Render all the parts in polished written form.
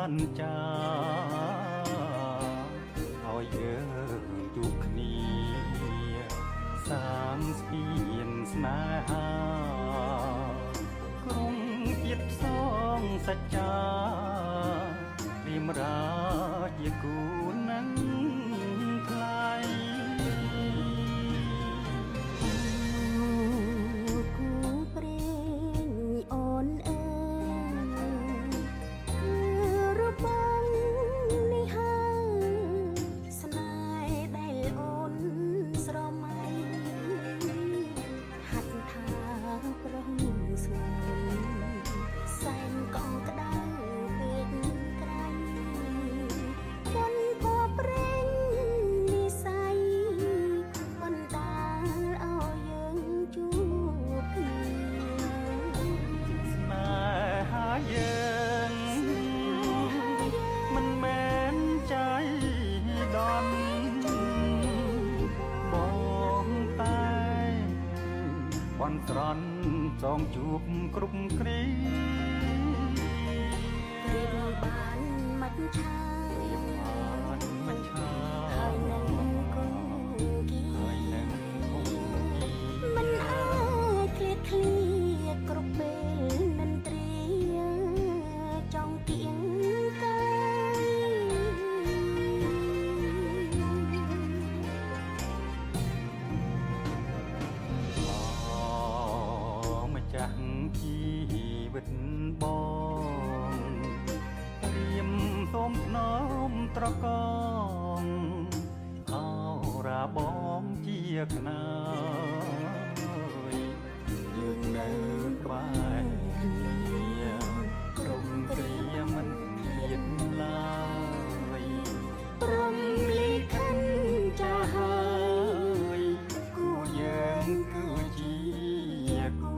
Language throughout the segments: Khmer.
បានចាឲ្យយើងជួបគ្នាសាងស្ពានស្នេហាក្រុងទៀតផ្សងសច្ចារៀមរាជាគូនឹងថ្លៃគូព្រេងអូនអើយគឺរូបបងនេះហើយស្នេហ៍ដែលអូនស្រមៃហាត់ថាប្រងស្វែងសែនកងក្តៅពេកក្រៃមុនភ័ព្វព្រេងនិស័យបណ្ដាលឲ្យយើងជួបគ្នាស្នេហាយើងមិនមែនใจដន់បងតែបន់ស្រន់ចងជួបគ្រប់គ្រាព្រៀបបានមិនឆាបានមិនឆាហើយនឹងគង់គីហើយនឹងគង់គីមិនអាចឃ្លាតឃ្លាតគ្រប់ពេលមិនត្រៀចង់គៀងកាយម្ចាស់ជីវិតបងព្រៀមសូមភ្នំត្រកងអរាបងជាខ្នើយយើងនៅក្បែរគ្នាក្រុមគ្រាមិនឃ្លាតឡើយព្រមលិខិតចាស់ហើយគូយើងគឺជាគូ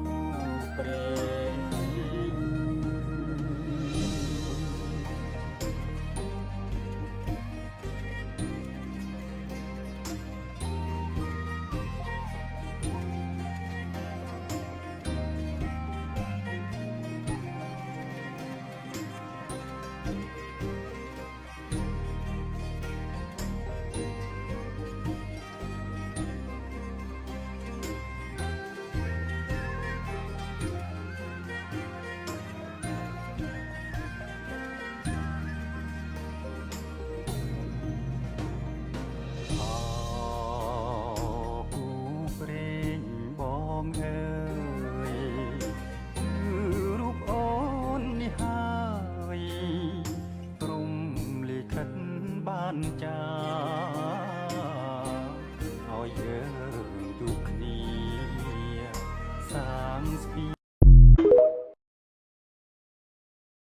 ព្រេងបងអើយគឺរូបអូននេះហើយព្រមលិខិតបានចាឲ្យយើងជួបគ្នាសាងស្ពាន